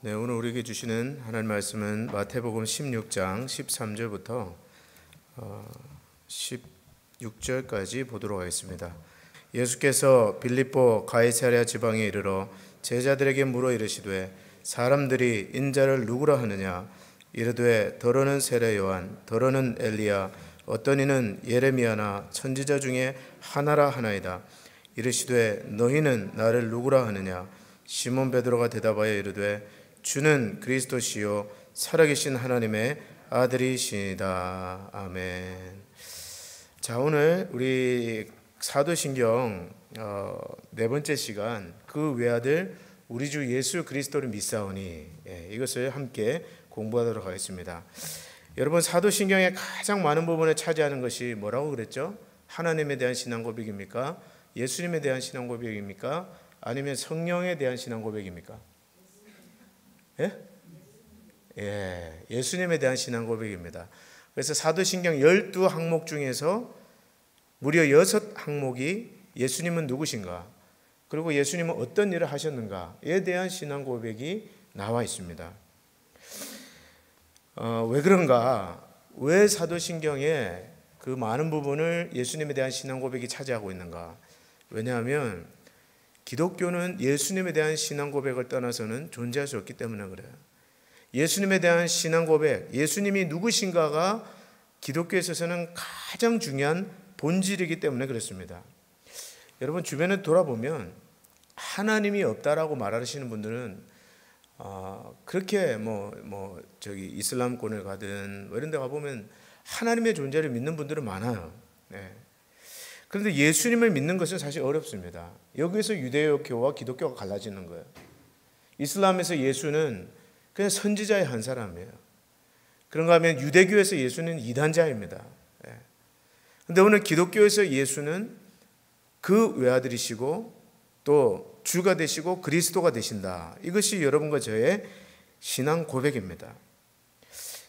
네, 오늘 우리에게 주시는 하나님 말씀은 마태복음 16장 13절부터 16절까지 보도록 하겠습니다. 예수께서 빌립보 가이사랴 지방에 이르러 제자들에게 물어 이르시되 사람들이 인자를 누구라 하느냐? 이르되 더러는 세례 요한, 더러는 엘리야, 어떤 이는 예레미야나 선지자 중에 하나라 하나이다. 이르시되 너희는 나를 누구라 하느냐? 시몬 베드로가 대답하여 이르되 주는 그리스도시요 살아계신 하나님의 아들이시다. 아멘. 자, 오늘 우리 사도신경 네 번째 시간, 그 외아들 우리 주 예수 그리스도를 믿사오니, 이것을 함께 공부하도록 하겠습니다. 여러분, 사도신경의 가장 많은 부분을 차지하는 것이 뭐라고 그랬죠? 하나님에 대한 신앙 고백입니까? 예수님에 대한 신앙 고백입니까? 아니면 성령에 대한 신앙 고백입니까? 예수님에 대한 신앙 고백입니다. 그래서 사도신경 12항목 중에서 무려 6항목이 예수님은 누구신가, 그리고 예수님은 어떤 일을 하셨는가에 대한 신앙 고백이 나와 있습니다. 왜 그런가? 왜 사도신경에 그 많은 부분을 예수님에 대한 신앙 고백이 차지하고 있는가? 왜냐하면 기독교는 예수님에 대한 신앙 고백을 떠나서는 존재할 수 없기 때문에 그래요. 예수님에 대한 신앙 고백, 예수님이 누구신가가 기독교에 있어서는 가장 중요한 본질이기 때문에 그렇습니다. 여러분, 주변에 돌아보면 하나님이 없다라고 말하시는 분들은 그렇게 저기 이슬람권을 가든 이런 데 가보면 하나님의 존재를 믿는 분들은 많아요. 그런데 예수님을 믿는 것은 사실 어렵습니다. 여기서 유대교와 기독교가 갈라지는 거예요. 이슬람에서 예수는 그냥 선지자의 한 사람이에요. 그런가 하면 유대교에서 예수는 이단자입니다. 그런데 오늘 기독교에서 예수는 그 외아들이시고 또 주가 되시고 그리스도가 되신다. 이것이 여러분과 저의 신앙 고백입니다.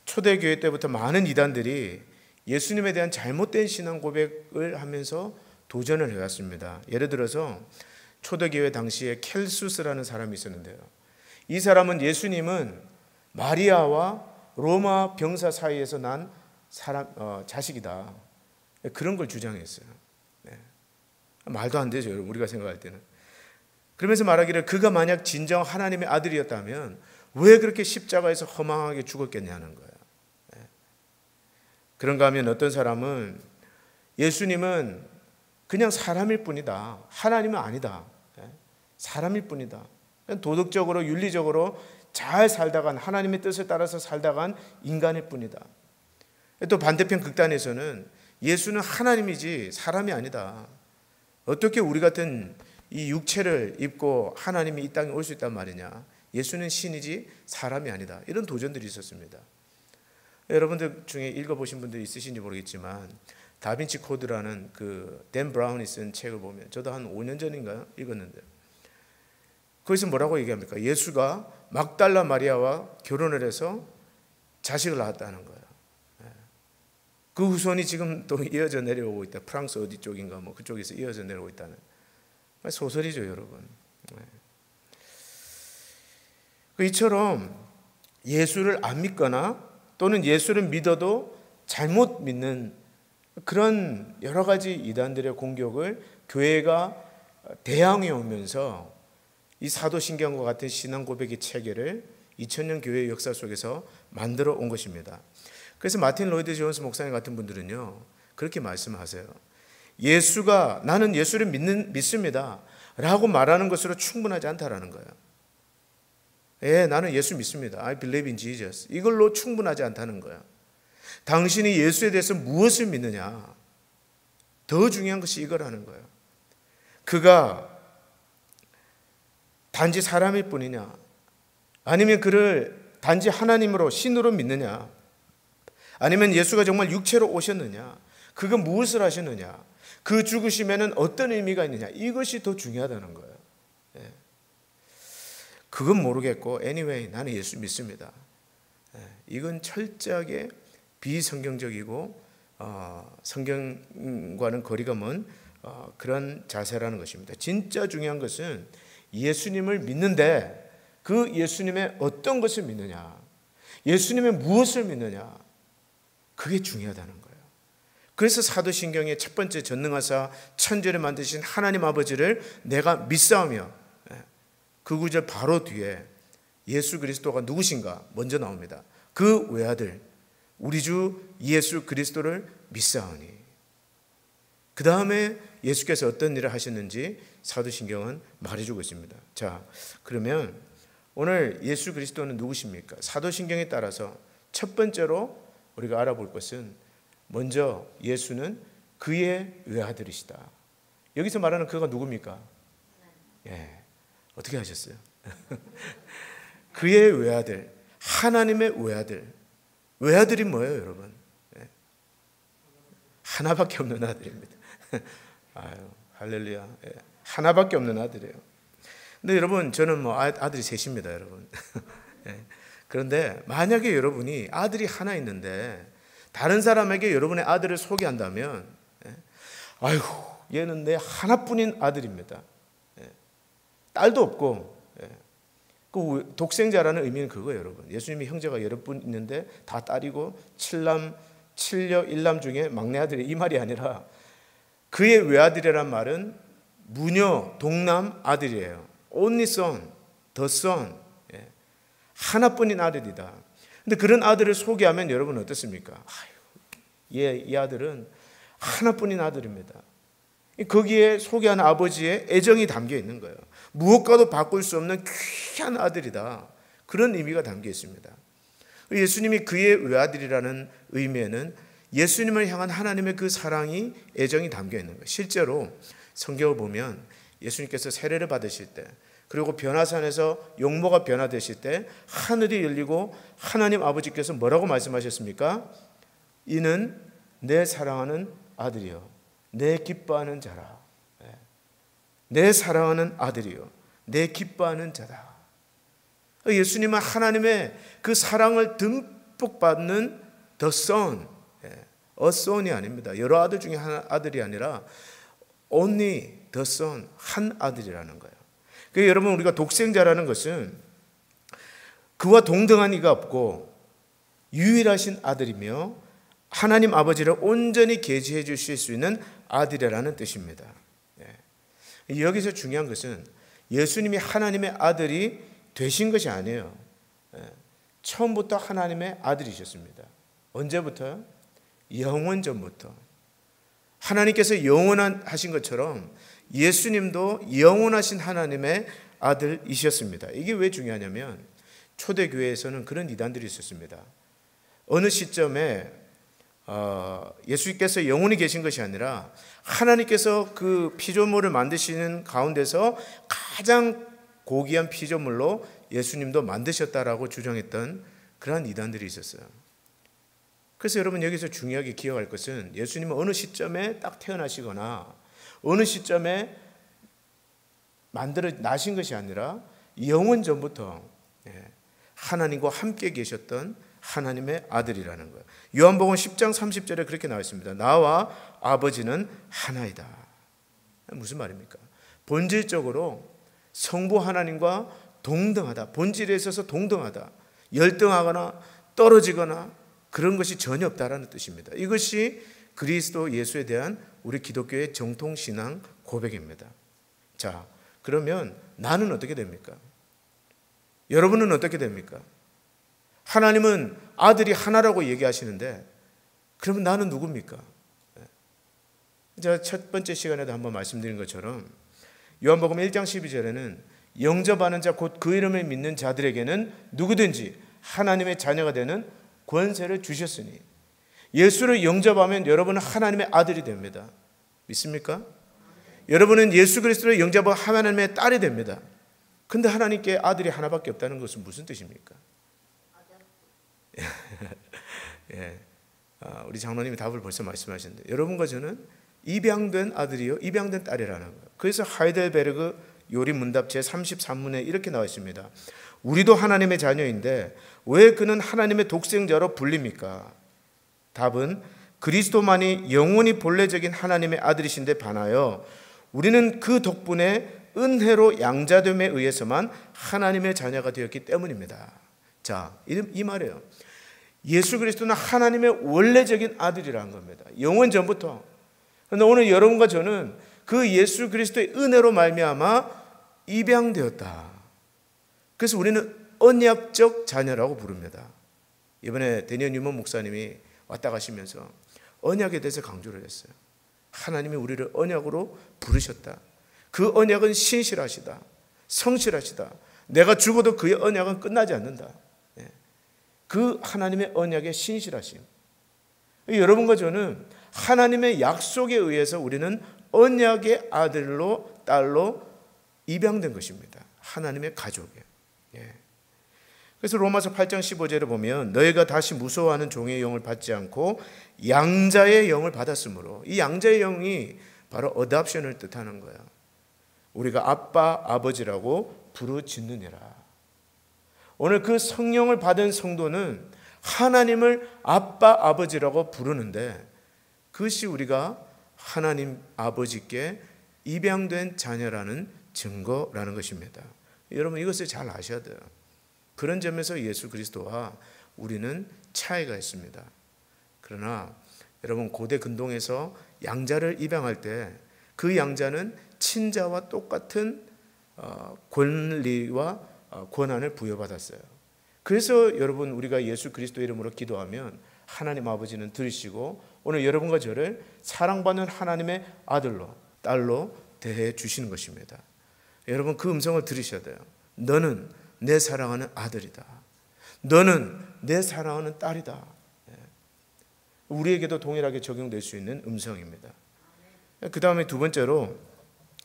초대교회 때부터 많은 이단들이 예수님에 대한 잘못된 신앙 고백을 하면서 도전을 해왔습니다. 예를 들어서 초대교회 당시에 켈수스라는 사람이 있었는데요. 이 사람은 예수님은 마리아와 로마 병사 사이에서 난 자식이다. 그런 걸 주장했어요. 말도 안 되죠, 여러분, 우리가 생각할 때는. 그러면서 말하기를 그가 만약 진정 하나님의 아들이었다면 왜 그렇게 십자가에서 허망하게 죽었겠냐는 거예요. 그런가 하면 어떤 사람은 예수님은 그냥 사람일 뿐이다. 하나님은 아니다. 사람일 뿐이다. 도덕적으로 윤리적으로 잘 살다간, 하나님의 뜻을 따라서 살다간 인간일 뿐이다. 또 반대편 극단에서는 예수는 하나님이지 사람이 아니다. 어떻게 우리 같은 이 육체를 입고 하나님이 이 땅에 올 수 있단 말이냐. 예수는 신이지 사람이 아니다. 이런 도전들이 있었습니다. 여러분들 중에 읽어보신 분들이 있으신지 모르겠지만 다빈치 코드라는 그 댄 브라운이 쓴 책을 보면, 저도 한 5년 전인가 읽었는데, 거기서 뭐라고 얘기합니까? 예수가 막달라 마리아와 결혼을 해서 자식을 낳았다는 거예요. 그 후손이 지금 또 이어져 내려오고 있다. 프랑스 어디 쪽인가 그쪽에서 이어져 내려오고 있다는 소설이죠, 여러분. 이처럼 예수를 안 믿거나 또는 예수를 믿어도 잘못 믿는 그런 여러 가지 이단들의 공격을 교회가 대항해 오면서 이 사도신경과 같은 신앙 고백의 체계를 2000년 교회의 역사 속에서 만들어 온 것입니다. 그래서 마틴 로이드 존스 목사님 같은 분들은요, 그렇게 말씀하세요. 예수가, 나는 예수를 믿습니다 라고 말하는 것으로 충분하지 않다라는 거예요. 나는 예수 믿습니다. I believe in Jesus. 이걸로 충분하지 않다는 거예요. 당신이 예수에 대해서 무엇을 믿느냐, 더 중요한 것이 이거라는 거예요. 그가 단지 사람일 뿐이냐, 아니면 그를 단지 하나님으로, 신으로 믿느냐, 아니면 예수가 정말 육체로 오셨느냐, 그가 무엇을 하셨느냐, 그 죽으심에는 어떤 의미가 있느냐, 이것이 더 중요하다는 거예요. 그건 모르겠고 anyway 나는 예수 믿습니다. 이건 철저하게 비성경적이고 성경과는 거리가 먼 그런 자세라는 것입니다. 진짜 중요한 것은 예수님을 믿는데 그 예수님의 어떤 것을 믿느냐, 예수님의 무엇을 믿느냐, 그게 중요하다는 거예요. 그래서 사도신경의 첫 번째 전능하사 천지를 만드신 하나님 아버지를 내가 믿사오며, 그 구절 바로 뒤에 예수 그리스도가 누구신가 먼저 나옵니다. 그 외아들 우리 주 예수 그리스도를 믿사오니. 그 다음에 예수께서 어떤 일을 하셨는지 사도신경은 말해주고 있습니다. 자, 그러면 오늘 예수 그리스도는 누구십니까? 사도신경에 따라서 첫 번째로 우리가 알아볼 것은, 먼저 예수는 그의 외아들이시다. 여기서 말하는 그가 누굽니까? 어떻게 하셨어요? 그의 외아들, 하나님의 외아들. 외아들이 뭐예요, 여러분? 하나밖에 없는 아들입니다. 아유, 할렐루야. 하나밖에 없는 아들이에요. 근데 여러분, 저는 아들이 셋입니다, 여러분. 그런데 만약에 여러분이 아들이 하나 있는데 다른 사람에게 여러분의 아들을 소개한다면, 아유, 얘는 내 하나뿐인 아들입니다. 딸도 없고, 그 독생자라는 의미는 그거예요, 여러분. 예수님이 형제가 여러 분 있는데 다 딸이고 칠남, 칠녀, 일남 중에 막내 아들이, 이 말이 아니라 그의 외아들이란 말은 무녀, 동남 아들이에요. Only son, the son. 하나뿐인 아들이다. 근데 그런 아들을 소개하면 여러분 어떻습니까? 이 아들은 하나뿐인 아들입니다. 거기에 소개하는 아버지의 애정이 담겨 있는 거예요. 무엇과도 바꿀 수 없는 귀한 아들이다. 그런 의미가 담겨 있습니다. 예수님이 그의 외아들이라는 의미에는 예수님을 향한 하나님의 그 사랑이, 애정이 담겨 있는 거예요. 실제로 성경을 보면 예수님께서 세례를 받으실 때, 그리고 변화산에서 용모가 변화되실 때 하늘이 열리고 하나님 아버지께서 뭐라고 말씀하셨습니까? 이는 내 사랑하는 아들이요, 내 기뻐하는 자라. 내 사랑하는 아들이요, 내 기뻐하는 자다. 예수님은 하나님의 그 사랑을 듬뿍 받는 the son, a son이 아닙니다. 여러 아들 중에 한 아들이 아니라 only the son, 한 아들이라는 거예요. 그러니까 여러분, 우리가 독생자라는 것은 그와 동등한 이가 없고 유일하신 아들이며 하나님 아버지를 온전히 계시해 주실 수 있는 아들이라는 뜻입니다. 여기서 중요한 것은 예수님이 하나님의 아들이 되신 것이 아니에요. 처음부터 하나님의 아들이셨습니다. 언제부터요? 영원 전부터. 하나님께서 영원하신 것처럼 예수님도 영원하신 하나님의 아들이셨습니다. 이게 왜 중요하냐면 초대교회에서는 그런 이단들이 있었습니다. 어느 시점에 예수님께서 영원히 계신 것이 아니라 하나님께서 그 피조물을 만드시는 가운데서 가장 고귀한 피조물로 예수님도 만드셨다라고 주장했던 그러한 이단들이 있었어요. 그래서 여러분, 여기서 중요하게 기억할 것은 예수님은 어느 시점에 딱 태어나시거나 어느 시점에 나신 것이 아니라 영원 전부터 하나님과 함께 계셨던 하나님의 아들이라는 거예요. 요한복음 10장 30절에 그렇게 나와 있습니다. 나와 아버지는 하나이다. 무슨 말입니까? 본질적으로 성부 하나님과 동등하다. 본질에 있어서 동등하다. 열등하거나 떨어지거나 그런 것이 전혀 없다라는 뜻입니다. 이것이 그리스도 예수에 대한 우리 기독교의 정통신앙 고백입니다. 자, 그러면 나는 어떻게 됩니까? 여러분은 어떻게 됩니까? 하나님은 아들이 하나라고 얘기하시는데 그러면 나는 누굽니까? 제가 첫 번째 시간에도 한번 말씀드린 것처럼 요한복음 1장 12절에는 영접하는 자 곧 그 이름을 믿는 자들에게는 누구든지 하나님의 자녀가 되는 권세를 주셨으니, 예수를 영접하면 여러분은 하나님의 아들이 됩니다. 믿습니까? 여러분은 예수 그리스도를 영접하면 하나님의 딸이 됩니다. 근데 하나님께 아들이 하나밖에 없다는 것은 무슨 뜻입니까? 예. 우리 장로님이 답을 벌써 말씀하셨는데, 여러분과 저는 입양된 아들이요 입양된 딸이라는 거예요. 그래서 하이델베르그 요리문답 제33문에 이렇게 나와 있습니다. 우리도 하나님의 자녀인데 왜 그는 하나님의 독생자로 불립니까? 답은 그리스도만이 영원히 본래적인 하나님의 아들이신데 반하여 우리는 그 덕분에 은혜로 양자됨에 의해서만 하나님의 자녀가 되었기 때문입니다. 자, 이 말이에요. 예수 그리스도는 하나님의 원래적인 아들이라는 겁니다. 영원 전부터. 그런데 오늘 여러분과 저는 그 예수 그리스도의 은혜로 말미암아 입양되었다. 그래서 우리는 언약적 자녀라고 부릅니다. 이번에 데니얼 뉴먼 목사님이 왔다 가시면서 언약에 대해서 강조를 했어요. 하나님이 우리를 언약으로 부르셨다. 그 언약은 신실하시다. 성실하시다. 내가 죽어도 그의 언약은 끝나지 않는다. 그 하나님의 언약의 신실하심. 여러분과 저는 하나님의 약속에 의해서 우리는 언약의 아들로 딸로 입양된 것입니다. 하나님의 가족에. 그래서 로마서 8장 15절에 보면 너희가 다시 무서워하는 종의 영을 받지 않고 양자의 영을 받았으므로, 이 양자의 영이 바로 어답션을 뜻하는 거야. 우리가 아빠 아버지라고 부르짖느니라. 오늘 그 성령을 받은 성도는 하나님을 아빠 아버지라고 부르는데, 그것이 우리가 하나님 아버지께 입양된 자녀라는 증거라는 것입니다. 여러분, 이것을 잘 아셔야 돼요. 그런 점에서 예수 그리스도와 우리는 차이가 있습니다. 그러나 여러분, 고대 근동에서 양자를 입양할 때 그 양자는 친자와 똑같은 권리와 권한을 부여받았어요. 그래서 여러분, 우리가 예수 그리스도 이름으로 기도하면 하나님 아버지는 들으시고 오늘 여러분과 저를 사랑받는 하나님의 아들로 딸로 대해 주시는 것입니다. 여러분, 그 음성을 들으셔야 돼요. 너는 내 사랑하는 아들이다. 너는 내 사랑하는 딸이다. 우리에게도 동일하게 적용될 수 있는 음성입니다. 그 다음에 두 번째로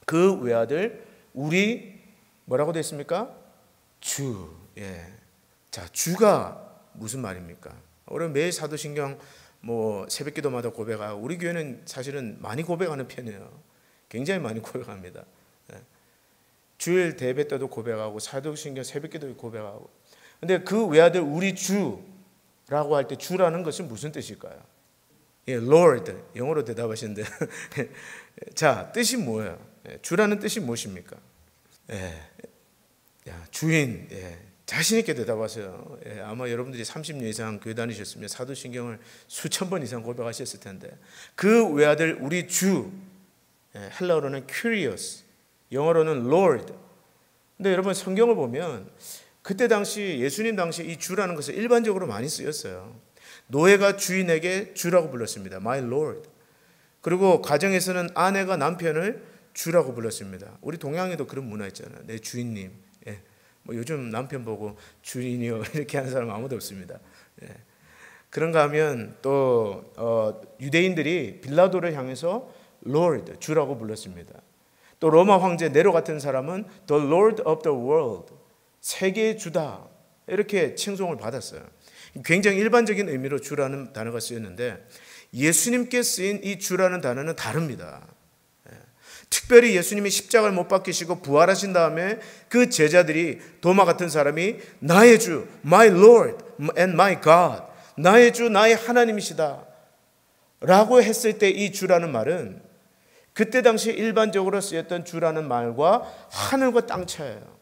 그 외아들 우리 뭐라고 되어 있습니까? 주. 자, 주가 무슨 말입니까? 우리 매일 사도신경 새벽기도마다 고백하고, 우리 교회는 사실은 많이 고백하는 편이에요. 굉장히 많이 고백합니다. 주일 대배 때도 고백하고 사도신경 새벽기도 고백하고. 근데 그 외아들 우리 주라고 할 때 주라는 것은 무슨 뜻일까요? Lord, 영어로 대답하시는데 자, 뜻이 뭐예요? 주라는 뜻이 무엇입니까? 주인. 자신 있게 대답하세요. 아마 여러분들이 30년 이상 교회 다니셨으면 사도신경을 수천 번 이상 고백하셨을 텐데, 그 외아들 우리 주, 헬라어로는 Kyrios, 영어로는 Lord. 근데 여러분, 성경을 보면 그때 당시 예수님 당시 이 주라는 것을 일반적으로 많이 쓰였어요. 노예가 주인에게 주라고 불렀습니다. My Lord. 그리고 가정에서는 아내가 남편을 주라고 불렀습니다. 우리 동양에도 그런 문화 있잖아요. 내 주인님. 요즘 남편 보고 주인이요 이렇게 하는 사람 아무도 없습니다. 그런가 하면 또 유대인들이 빌라도를 향해서 Lord, 주라고 불렀습니다. 또 로마 황제 네로 같은 사람은 The Lord of the World, 세계의 주다, 이렇게 칭송을 받았어요. 굉장히 일반적인 의미로 주라는 단어가 쓰였는데, 예수님께 쓰인 이 주라는 단어는 다릅니다. 특별히 예수님이 십자가를 못 박히시고 부활하신 다음에 그 제자들이 도마 같은 사람이 나의 주, my Lord and my God, 나의 주, 나의 하나님이시다 라고 했을 때 이 주라는 말은 그때 당시 일반적으로 쓰였던 주라는 말과 하늘과 땅 차이예요.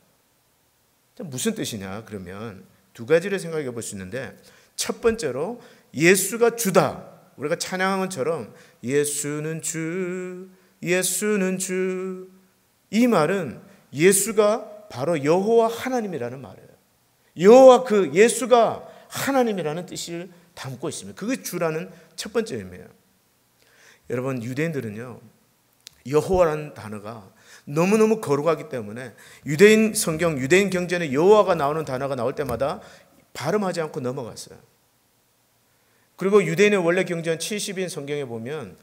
무슨 뜻이냐? 그러면 두 가지를 생각해 볼 수 있는데, 첫 번째로 예수가 주다. 우리가 찬양한 것처럼 예수는 주, 예수는 주. 이 말은 예수가 바로 여호와 하나님이라는 말이에요. 여호와 그 예수가 하나님이라는 뜻을 담고 있습니다. 그게 주라는 첫 번째 의미예요. 여러분, 유대인들은요, 여호와라는 단어가 너무너무 거룩하기 때문에 유대인 성경, 유대인 경전에 여호와가 나오는 단어가 나올 때마다 발음하지 않고 넘어갔어요. 그리고 유대인의 원래 경전 70인 성경에 보면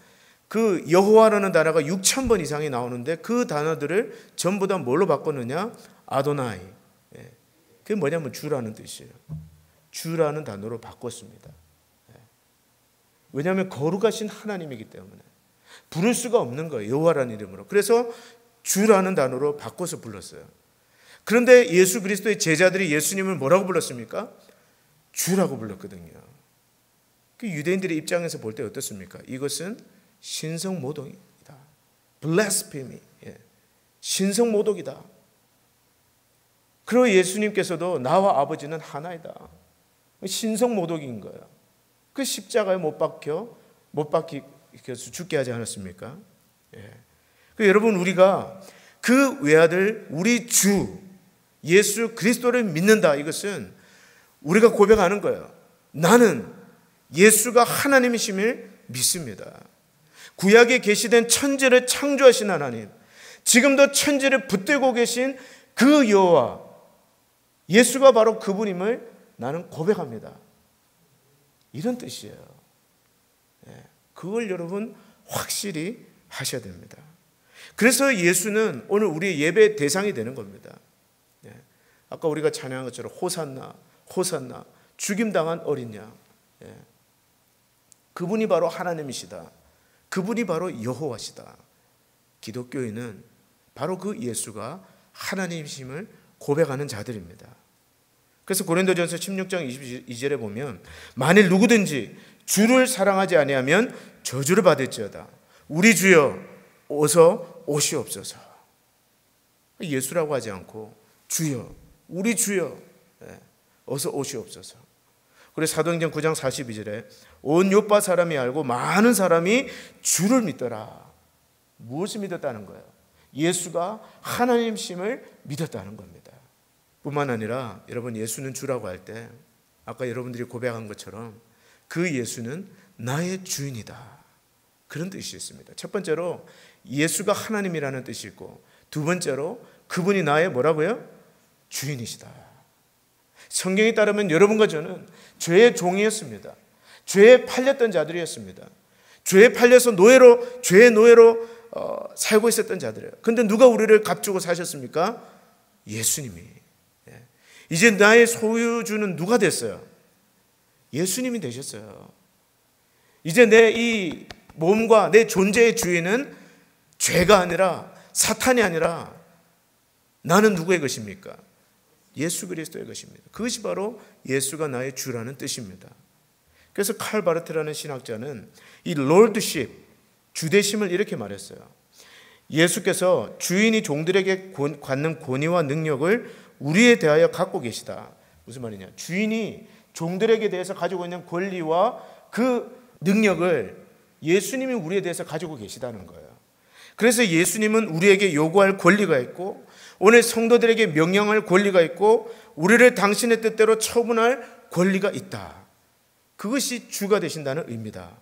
그 여호와라는 단어가 6,000번 이상이 나오는데 그 단어들을 전부 다 뭘로 바꿨느냐? 아도나이. 그게 뭐냐면 주라는 뜻이에요. 주라는 단어로 바꿨습니다. 왜냐하면 거룩하신 하나님이기 때문에 부를 수가 없는 거예요. 여호와라는 이름으로. 그래서 주라는 단어로 바꿔서 불렀어요. 그런데 예수 그리스도의 제자들이 예수님을 뭐라고 불렀습니까? 주라고 불렀거든요. 그 유대인들의 입장에서 볼 때 어떻습니까? 이것은 신성모독입니다. blasphemy. 신성모독이다. 그리고 예수님께서도 나와 아버지는 하나이다. 신성모독인 거예요. 그 십자가에 못 박혀서 죽게 하지 않았습니까? 예. 여러분, 우리가 그 외아들 우리 주 예수 그리스도를 믿는다. 이것은 우리가 고백하는 거예요. 나는 예수가 하나님이심을 믿습니다. 구약에 계시된 천지를 창조하신 하나님, 지금도 천지를 붙들고 계신 그 여호와, 예수가 바로 그분임을 나는 고백합니다. 이런 뜻이에요. 그걸 여러분 확실히 하셔야 됩니다. 그래서 예수는 오늘 우리의 예배 대상이 되는 겁니다. 아까 우리가 찬양한 것처럼 호산나, 호산나, 죽임당한 어린 양. 그분이 바로 하나님이시다. 그분이 바로 여호와시다. 기독교인은 바로 그 예수가 하나님이심을 고백하는 자들입니다. 그래서 고린도전서 16장 22절에 보면 만일 누구든지 주를 사랑하지 아니하면 저주를 받을지어다. 우리 주여 어서 오시옵소서. 예수라고 하지 않고 주여, 우리 주여 어서 오시옵소서. 그래서 사도행전 9장 42절에 온 요파 사람이 알고 많은 사람이 주를 믿더라. 무엇을 믿었다는 거예요? 예수가 하나님심을 믿었다는 겁니다. 뿐만 아니라 여러분, 예수는 주라고 할 때 아까 여러분들이 고백한 것처럼 그 예수는 나의 주인이다. 그런 뜻이 있습니다. 첫 번째로 예수가 하나님이라는 뜻이 있고, 두 번째로 그분이 나의 뭐라고요? 주인이시다. 성경에 따르면 여러분과 저는 죄의 종이었습니다. 죄에 팔렸던 자들이었습니다. 죄에 팔려서 죄의 노예로 살고 있었던 자들이에요. 그런데 누가 우리를 값주고 사셨습니까? 예수님이. 이제 나의 소유주는 누가 됐어요? 예수님이 되셨어요. 이제 내 이 몸과 내 존재의 주인은 죄가 아니라, 사탄이 아니라 나는 누구의 것입니까? 예수 그리스도의 것입니다. 그것이 바로 예수가 나의 주라는 뜻입니다. 그래서 칼 바르트라는 신학자는 이 롤드십, 주대심을 이렇게 말했어요. 예수께서 주인이 종들에게 갖는 권위와 능력을 우리에 대하여 갖고 계시다. 무슨 말이냐? 주인이 종들에게 대해서 가지고 있는 권리와 그 능력을 예수님이 우리에 대해서 가지고 계시다는 거예요. 그래서 예수님은 우리에게 요구할 권리가 있고, 오늘 성도들에게 명령할 권리가 있고, 우리를 당신의 뜻대로 처분할 권리가 있다. 그것이 주가 되신다는 의미다.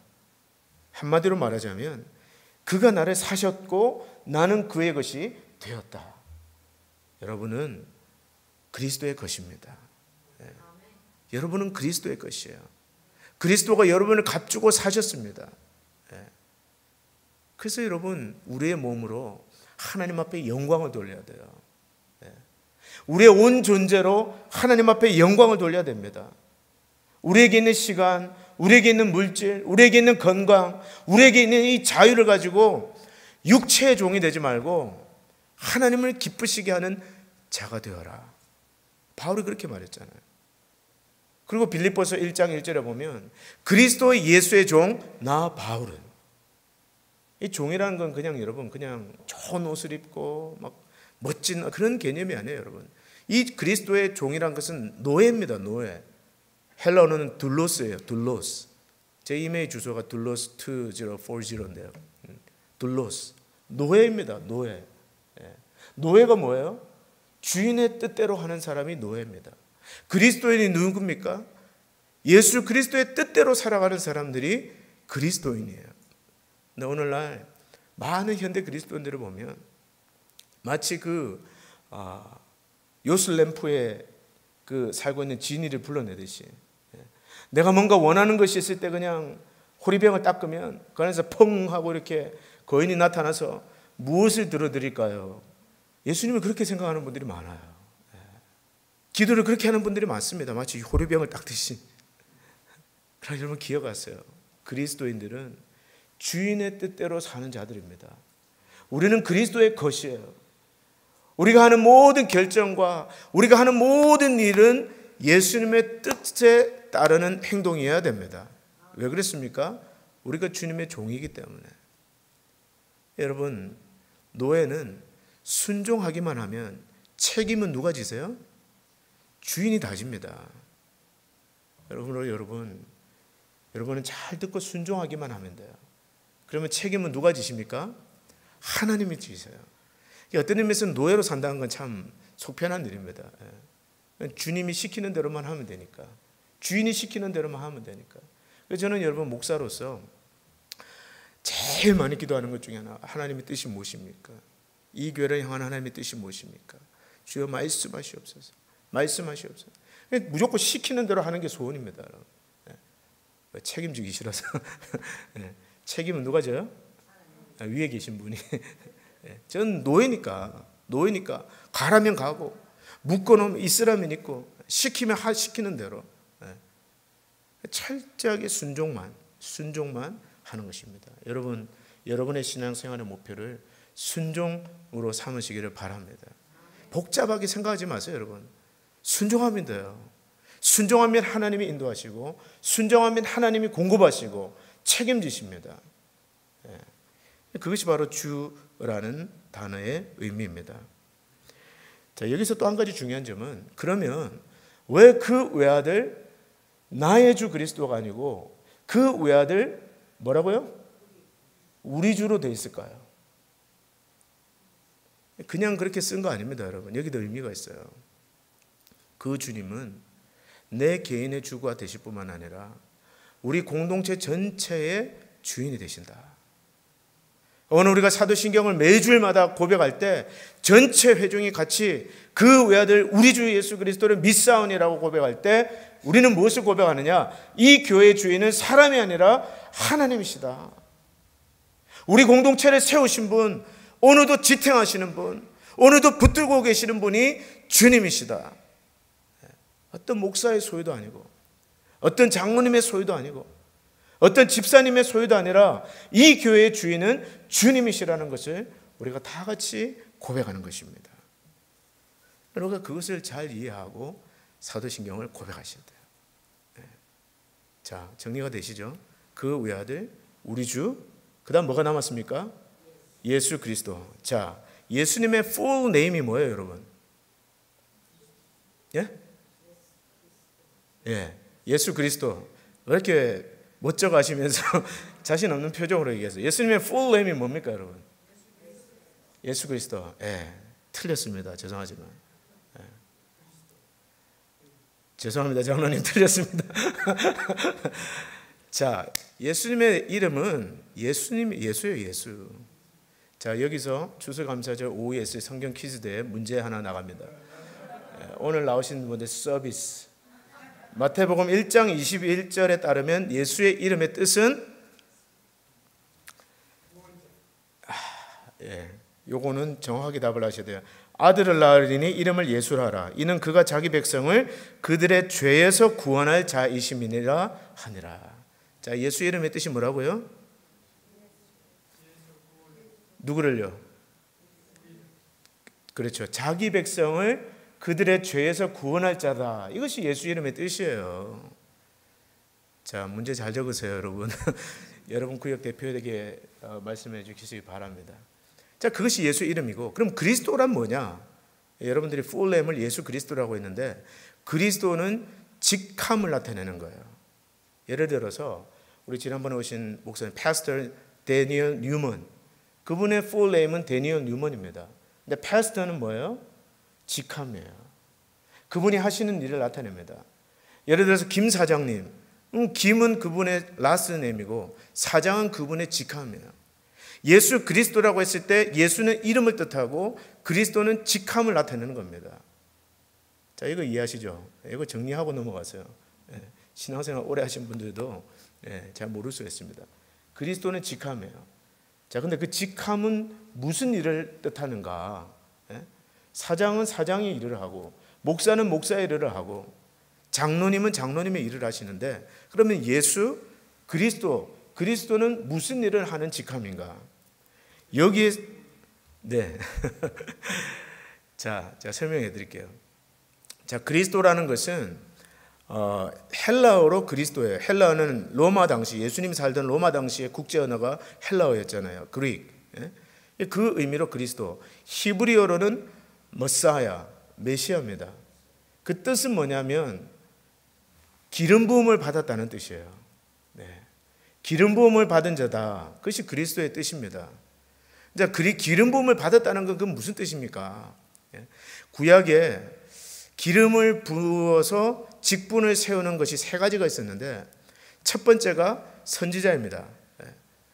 한마디로 말하자면 그가 나를 사셨고 나는 그의 것이 되었다. 여러분은 그리스도의 것입니다. 여러분은 그리스도의 것이에요. 그리스도가 여러분을 값주고 사셨습니다. 그래서 여러분, 우리의 몸으로 하나님 앞에 영광을 돌려야 돼요. 우리의 온 존재로 하나님 앞에 영광을 돌려야 됩니다. 우리에게 있는 시간, 우리에게 있는 물질, 우리에게 있는 건강, 우리에게 있는 이 자유를 가지고 육체의 종이 되지 말고 하나님을 기쁘시게 하는 자가 되어라. 바울이 그렇게 말했잖아요. 그리고 빌립보서 1장 1절에 보면 그리스도의 예수의 종 나 바울은, 이 종이라는 건 그냥 여러분 그냥 좋은 옷을 입고 막 멋진 그런 개념이 아니에요. 여러분, 이 그리스도의 종이라는 것은 노예입니다. 노예. 헬라어는 둘로스예요. 둘로스. 제 이메일 주소가 둘로스2040인데요. 둘로스. 노예입니다. 노예. 노예가 뭐예요? 주인의 뜻대로 하는 사람이 노예입니다. 그리스도인이 누굽니까? 예수 그리스도의 뜻대로 살아가는 사람들이 그리스도인이에요. 근데 오늘날 많은 현대 그리스도인들을 보면 마치 요슬램프에 살고 있는 지니를 불러내듯이, 내가 뭔가 원하는 것이 있을 때 그냥 호리병을 닦으면 그 안에서 펑 하고 이렇게 거인이 나타나서 무엇을 들어드릴까요? 예수님을 그렇게 생각하는 분들이 많아요. 기도를 그렇게 하는 분들이 많습니다. 마치 호리병을 닦듯이. 그러나 여러분 기억하세요. 그리스도인들은 주인의 뜻대로 사는 자들입니다. 우리는 그리스도의 것이에요. 우리가 하는 모든 결정과 우리가 하는 모든 일은 예수님의 뜻에 따르는 행동이어야 됩니다. 왜 그렇습니까? 우리가 주님의 종이기 때문에. 여러분, 노예는 순종하기만 하면 책임은 누가 지세요? 주인이 다 집니다. 여러분은 잘 듣고 순종하기만 하면 돼요. 그러면 책임은 누가 지십니까? 하나님이 지세요. 어떤 의미에서는 노예로 산다는 건 참 속편한 일입니다. 주님이 시키는 대로만 하면 되니까, 주인이 시키는 대로만 하면 되니까. 그래서 저는 여러분 목사로서 제일 많이 기도하는 것 중에 하나, 하나님의 뜻이 무엇입니까? 이 교회를 향한 하나님의 뜻이 무엇입니까? 주여 말씀하시옵소서. 말씀하시옵소서. 무조건 시키는 대로 하는 게 소원입니다. 책임지기 싫어서. 책임은 누가 져요? 위에 계신 분이. 전 노예니까 가라면 가고 묶어놓으면 있으라면 있고 시키면 시키는 대로 철저하게 순종만 하는 것입니다. 여러분의 신앙생활의 목표를 순종으로 삼으시기를 바랍니다. 복잡하게 생각하지 마세요. 여러분, 순종하면 돼요. 순종하면 하나님이 인도하시고, 순종하면 하나님이 공급하시고 책임지십니다. 그것이 바로 주라는 단어의 의미입니다. 자, 여기서 또 한 가지 중요한 점은, 그러면 왜 그 외아들, 나의 주 그리스도가 아니고 그 외아들 뭐라고요? 우리 주로 돼 있을까요? 그냥 그렇게 쓴 거 아닙니다, 여러분. 여기도 의미가 있어요. 그 주님은 내 개인의 주가 되실 뿐만 아니라 우리 공동체 전체의 주인이 되신다. 오늘 우리가 사도신경을 매주일마다 고백할 때 전체 회중이 같이 그 외아들 우리 주 예수 그리스도를 믿사오니라고 고백할 때 우리는 무엇을 고백하느냐? 이 교회의 주인은 사람이 아니라 하나님이시다. 우리 공동체를 세우신 분, 오늘도 지탱하시는 분, 오늘도 붙들고 계시는 분이 주님이시다. 어떤 목사의 소유도 아니고, 어떤 장로님의 소유도 아니고, 어떤 집사님의 소유도 아니라 이 교회의 주인은 주님이시라는 것을 우리가 다 같이 고백하는 것입니다. 여러분가 그것을 잘 이해하고 사도신경을 고백하셔야 돼요. 자, 정리가 되시죠? 그 외아들, 우리 주, 그 다음 뭐가 남았습니까? 예수 그리스도. 자, 예수님의 full name이 뭐예요, 여러분? 예수 그리스도. 왜 이렇게 멋져 가시면서 자신 없는 표정으로 얘기했어요? 예수님의 full name이 뭡니까, 여러분? 예수 그리스도. 틀렸습니다. 죄송하지만. 죄송합니다. 장로님, 틀렸습니다. 자, 예수님의 이름은 예수예요, 예수. 자, 여기서 추수감사절 오후에 있을 성경 퀴즈대에 문제 하나 나갑니다. 오늘 나오신 분들 서비스. 마태복음 1장 21절에 따르면 예수의 이름의 뜻은 요거는 정확하게 답을 하셔야 돼요. 아들을 낳으리니 이름을 예수라 하라. 이는 그가 자기 백성을 그들의 죄에서 구원할 자이심이니라 하니라. 자, 예수 이름의 뜻이 뭐라고요? 누구를요? 그렇죠. 자기 백성을 그들의 죄에서 구원할 자다. 이것이 예수 이름의 뜻이에요. 자, 문제 잘 적으세요, 여러분. 여러분 구역 대표에게 말씀해 주시기 바랍니다. 자, 그것이 예수 이름이고, 그럼 그리스도란 뭐냐? 여러분들이 full name을 예수 그리스도라고 했는데, 그리스도는 직함을 나타내는 거예요. 예를 들어서 우리 지난번에 오신 목사님 파스터 데니얼 뉴먼, 그분의 full name은 데니얼 뉴먼입니다. 근데 파스터는 뭐예요? 직함이에요. 그분이 하시는 일을 나타냅니다. 예를 들어서 김 사장님, 김은 그분의 라스트 네임이고 사장은 그분의 직함이에요. 예수 그리스도라고 했을 때 예수는 이름을 뜻하고 그리스도는 직함을 나타내는 겁니다. 자, 이거 이해하시죠? 이거 정리하고 넘어가세요. 신앙생활 오래 하신 분들도 잘 모를 수 있습니다. 그리스도는 직함이에요. 자, 근데 그 직함은 무슨 일을 뜻하는가? 사장은 사장의 일을 하고, 목사는 목사의 일을 하고, 장로님은 장로님의 일을 하시는데, 그러면 예수, 그리스도는 무슨 일을 하는 직함인가? 여기에, 자, 제가 설명해 드릴게요. 자, 그리스도라는 것은 헬라어로 그리스도예요. 헬라어는 로마 당시, 예수님이 살던 로마 당시의 국제 언어가 헬라어였잖아요. 그릭. 그 의미로 그리스도, 히브리어로는 머사야, 메시아입니다. 그 뜻은 뭐냐면 기름 부음을 받았다는 뜻이에요. 네. 기름 부음을 받은 자다. 그것이 그리스도의 뜻입니다. 자, 기름 부음을 받았다는 건 그건 무슨 뜻입니까? 구약에 기름을 부어서 직분을 세우는 것이 세 가지가 있었는데 첫 번째가 선지자입니다.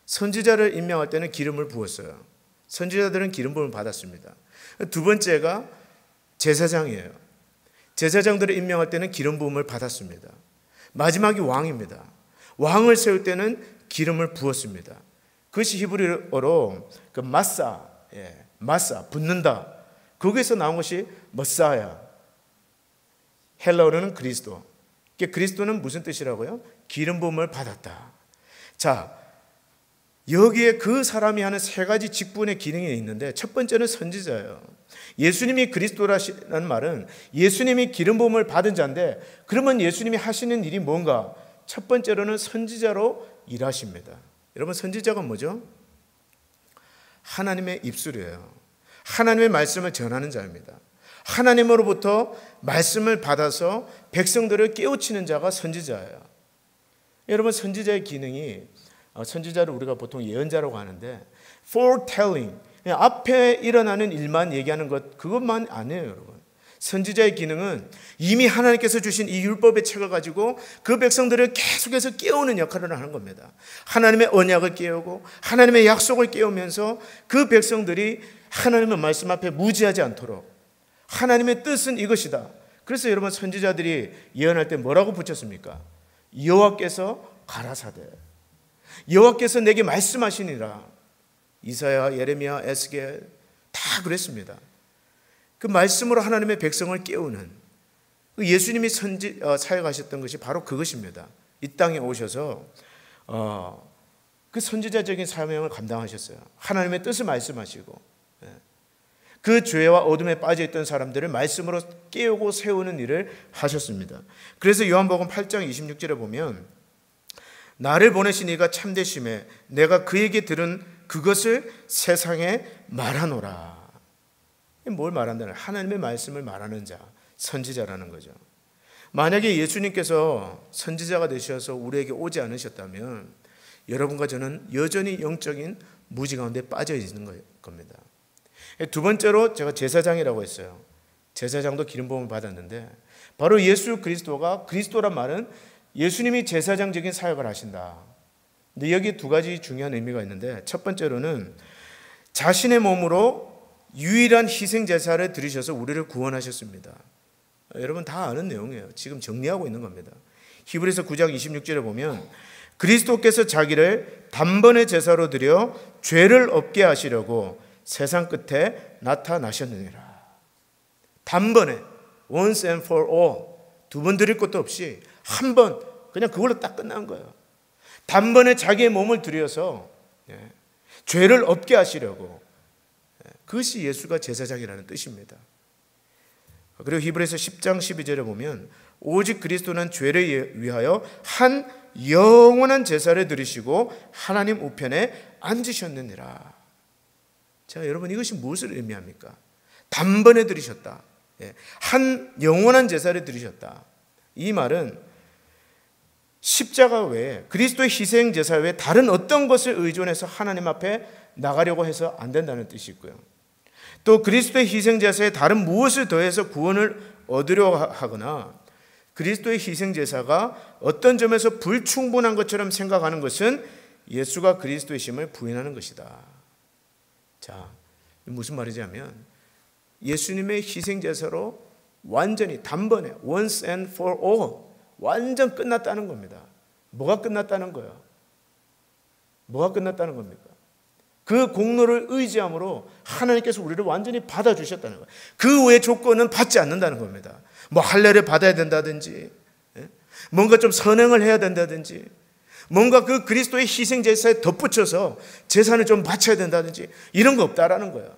선지자를 임명할 때는 기름을 부었어요. 선지자들은 기름 부음을 받았습니다. 두 번째가 제사장이에요. 제사장들을 임명할 때는 기름 부음을 받았습니다. 마지막이 왕입니다. 왕을 세울 때는 기름을 부었습니다. 그것이 히브리어로 그 마사, 마사, 붓는다. 거기에서 나온 것이 머사야. 헬라어로는 그리스도. 그리스도는 무슨 뜻이라고요? 기름 부음을 받았다. 자, 여기에 그 사람이 하는 세 가지 직분의 기능이 있는데 첫 번째는 선지자예요. 예수님이 그리스도라는 말은 예수님이 기름 부음을 받은 자인데 그러면 예수님이 하시는 일이 뭔가? 첫 번째로는 선지자로 일하십니다. 여러분, 선지자가 뭐죠? 하나님의 입술이에요. 하나님의 말씀을 전하는 자입니다. 하나님으로부터 말씀을 받아서 백성들을 깨우치는 자가 선지자예요. 여러분, 선지자의 기능이, 선지자를 우리가 보통 예언자라고 하는데 foretelling, 앞에 일어나는 일만 얘기하는 것, 그것만 아니에요. 여러분, 선지자의 기능은 이미 하나님께서 주신 이 율법의 책을 가지고 그 백성들을 계속해서 깨우는 역할을 하는 겁니다. 하나님의 언약을 깨우고 하나님의 약속을 깨우면서 그 백성들이 하나님의 말씀 앞에 무지하지 않도록, 하나님의 뜻은 이것이다. 그래서 여러분, 선지자들이 예언할 때 뭐라고 붙였습니까? 여호와께서 가라사대, 여호와께서 내게 말씀하시니라. 이사야, 예레미야, 에스겔 다 그랬습니다. 그 말씀으로 하나님의 백성을 깨우는, 예수님이 사역하셨던 것이 바로 그것입니다. 이 땅에 오셔서 그 선지자적인 사명을 감당하셨어요. 하나님의 뜻을 말씀하시고 그 죄와 어둠에 빠져있던 사람들을 말씀으로 깨우고 세우는 일을 하셨습니다. 그래서 요한복음 8장 26절에 보면 나를 보내신 이가 참되심에 내가 그에게 들은 그것을 세상에 말하노라. 뭘 말한다는? 하나님의 말씀을 말하는 자, 선지자라는 거죠. 만약에 예수님께서 선지자가 되셔서 우리에게 오지 않으셨다면 여러분과 저는 여전히 영적인 무지 가운데 빠져 있는 겁니다. 두 번째로 제가 제사장이라고 했어요. 제사장도 기름 부음을 받았는데 바로 예수 그리스도가, 그리스도란 말은 예수님이 제사장적인 사역을 하신다. 근데 여기 두 가지 중요한 의미가 있는데 첫 번째로는 자신의 몸으로 유일한 희생 제사를 드리셔서 우리를 구원하셨습니다. 여러분 다 아는 내용이에요. 지금 정리하고 있는 겁니다. 히브리서 9장 26절에 보면 그리스도께서 자기를 단번에 제사로 드려 죄를 없게 하시려고 세상 끝에 나타나셨느니라. 단번에, once and for all, 두 번 드릴 것도 없이 한 번, 그냥 그걸로 딱 끝난 거예요. 단번에 자기의 몸을 들여서 죄를 없게 하시려고, 그것이 예수가 제사장이라는 뜻입니다. 그리고 히브리서 10장 12절에 보면 오직 그리스도는 죄를 위하여 한 영원한 제사를 드리시고 하나님 우편에 앉으셨느니라. 자, 여러분, 이것이 무엇을 의미합니까? 단번에 드리셨다. 한 영원한 제사를 드리셨다. 이 말은 십자가 외에, 그리스도의 희생 제사 외에 다른 어떤 것을 의존해서 하나님 앞에 나가려고 해서 안 된다는 뜻이 있고요. 또 그리스도의 희생 제사에 다른 무엇을 더해서 구원을 얻으려 하거나 그리스도의 희생 제사가 어떤 점에서 불충분한 것처럼 생각하는 것은 예수가 그리스도이심을 부인하는 것이다. 자, 무슨 말이냐면 예수님의 희생 제사로 완전히 단번에 once and for all 완전 끝났다는 겁니다. 뭐가 끝났다는 거예요? 뭐가 끝났다는 겁니까? 그 공로를 의지함으로 하나님께서 우리를 완전히 받아주셨다는 거예요. 그 외의 조건은 받지 않는다는 겁니다. 뭐 할례를 받아야 된다든지, 뭔가 좀 선행을 해야 된다든지, 뭔가 그 그리스도의 희생 제사에 덧붙여서 제사를 좀 바쳐야 된다든지 이런 거 없다라는 거예요.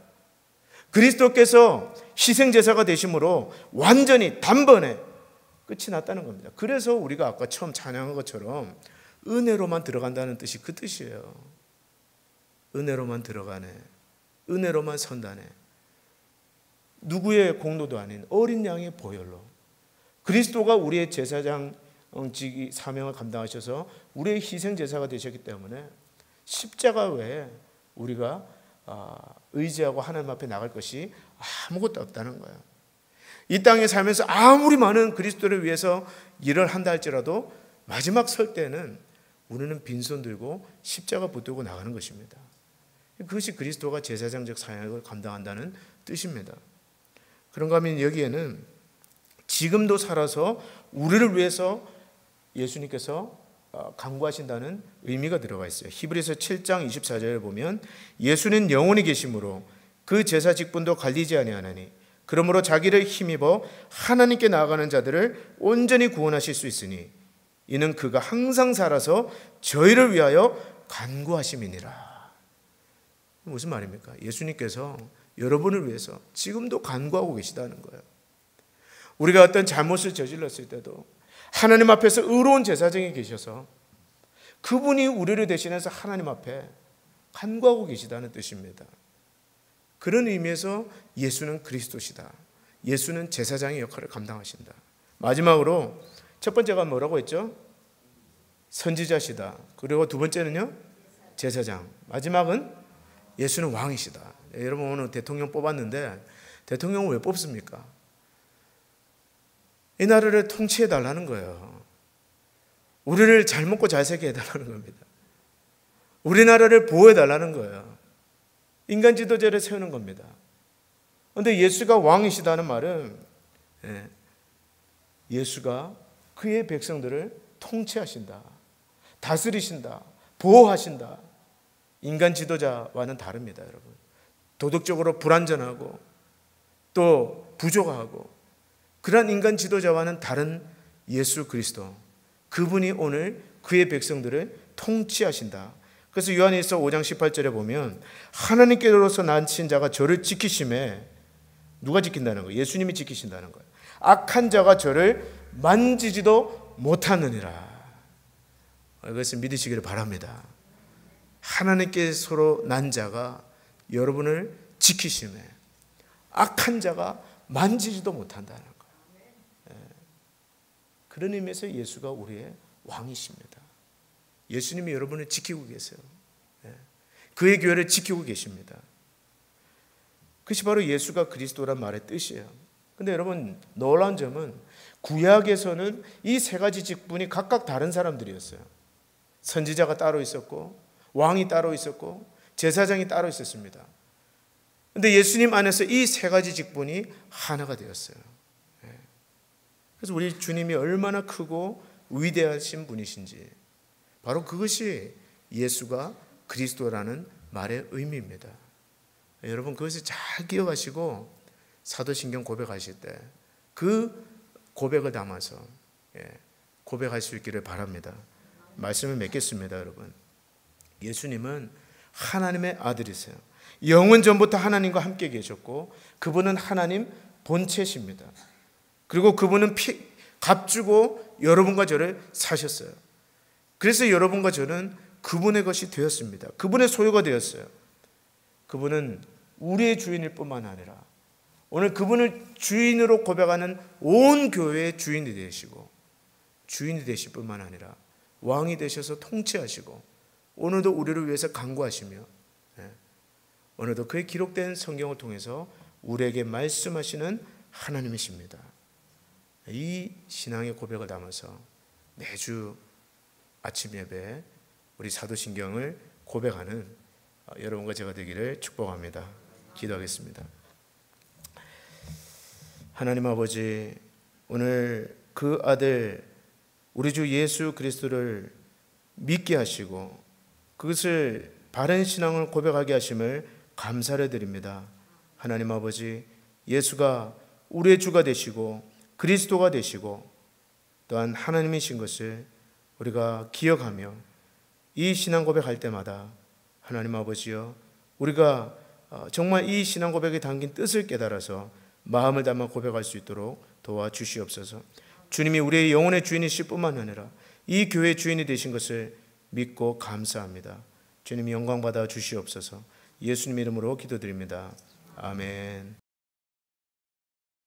그리스도께서 희생 제사가 되심으로 완전히 단번에 끝이 났다는 겁니다. 그래서 우리가 아까 처음 찬양한 것처럼 은혜로만 들어간다는 뜻이 그 뜻이에요. 은혜로만 들어가네. 은혜로만 선단에 누구의 공로도 아닌 어린 양의 보혈로 그리스도가 우리의 제사장직 사명을 감당하셔서 우리의 희생 제사가 되셨기 때문에 십자가 외에 우리가 의지하고 하나님 앞에 나갈 것이 아무것도 없다는 거예요. 이 땅에 살면서 아무리 많은 그리스도를 위해서 일을 한다 할지라도 마지막 설 때는 우리는 빈손 들고 십자가 붙들고 나가는 것입니다. 그것이 그리스도가 제사장적 사역을 감당한다는 뜻입니다. 그런가 하면 여기에는 지금도 살아서 우리를 위해서 예수님께서 간구하신다는 의미가 들어가 있어요. 히브리서 7장 24절에 보면 예수는 영원히 계심으로 그 제사 직분도 갈리지 아니하나니 그러므로 자기를 힘입어 하나님께 나아가는 자들을 온전히 구원하실 수 있으니 이는 그가 항상 살아서 저희를 위하여 간구하심이니라. 무슨 말입니까? 예수님께서 여러분을 위해서 지금도 간구하고 계시다는 거예요. 우리가 어떤 잘못을 저질렀을 때도 하나님 앞에서 의로운 제사장이 계셔서 그분이 우리를 대신해서 하나님 앞에 간구하고 계시다는 뜻입니다. 그런 의미에서 예수는 그리스도시다. 예수는 제사장의 역할을 감당하신다. 마지막으로 첫 번째가 뭐라고 했죠? 선지자시다. 그리고 두 번째는요? 제사장. 마지막은 예수는 왕이시다. 여러분 오늘 대통령 뽑았는데 대통령을 왜 뽑습니까? 이 나라를 통치해 달라는 거예요. 우리를 잘 먹고 잘 살게 해달라는 겁니다. 우리나라를 보호해 달라는 거예요. 인간 지도자를 세우는 겁니다. 그런데 예수가 왕이시다는 말은 예수가 그의 백성들을 통치하신다, 다스리신다, 보호하신다. 인간 지도자와는 다릅니다, 여러분. 도덕적으로 불완전하고 또 부조화하고 그러한 인간 지도자와는 다른 예수 그리스도, 그분이 오늘 그의 백성들을 통치하신다. 그래서 요한일서 5장 18절에 보면 하나님께로서 난친 자가 저를 지키심에, 누가 지킨다는 거예요? 예수님이 지키신다는 거예요. 악한 자가 저를 만지지도 못하느니라. 이것을 믿으시기를 바랍니다. 하나님께 서로 난 자가 여러분을 지키심에 악한 자가 만지지도 못한다는 거예요. 그런 의미에서 예수가 우리의 왕이십니다. 예수님이 여러분을 지키고 계세요. 그의 교회를 지키고 계십니다. 그것이 바로 예수가 그리스도란 말의 뜻이에요. 그런데 여러분 놀라운 점은 구약에서는 이 세 가지 직분이 각각 다른 사람들이었어요. 선지자가 따로 있었고 왕이 따로 있었고 제사장이 따로 있었습니다. 그런데 예수님 안에서 이 세 가지 직분이 하나가 되었어요. 그래서 우리 주님이 얼마나 크고 위대하신 분이신지, 바로 그것이 예수가 그리스도라는 말의 의미입니다. 여러분 그것을 잘 기억하시고 사도신경 고백하실 때 그 고백을 담아서 고백할 수 있기를 바랍니다. 말씀을 맺겠습니다. 여러분, 예수님은 하나님의 아들이세요. 영원 전부터 하나님과 함께 계셨고 그분은 하나님 본체십니다. 그리고 그분은 값주고 여러분과 저를 사셨어요. 그래서 여러분과 저는 그분의 것이 되었습니다. 그분의 소유가 되었어요. 그분은 우리의 주인일 뿐만 아니라 오늘 그분을 주인으로 고백하는 온 교회의 주인이 되시고, 주인이 되실 뿐만 아니라 왕이 되셔서 통치하시고 오늘도 우리를 위해서 간구하시며 오늘도 그의 기록된 성경을 통해서 우리에게 말씀하시는 하나님이십니다. 이 신앙의 고백을 담아서 매주 아침 예배 우리 사도신경을 고백하는 여러분과 제가 되기를 축복합니다. 기도하겠습니다. 하나님 아버지, 오늘 그 아들 우리 주 예수 그리스도를 믿게 하시고 그것을 바른 신앙을 고백하게 하심을 감사를 드립니다. 하나님 아버지, 예수가 우리의 주가 되시고 그리스도가 되시고 또한 하나님이신 것을 우리가 기억하며 이 신앙 고백할 때마다 하나님 아버지여, 우리가 정말 이 신앙 고백에 담긴 뜻을 깨달아서 마음을 담아 고백할 수 있도록 도와주시옵소서. 주님이 우리의 영혼의 주인이실 뿐만 아니라 이 교회의 주인이 되신 것을 믿고 감사합니다. 주님이 영광 받아 주시옵소서. 예수님 이름으로 기도드립니다. 아멘.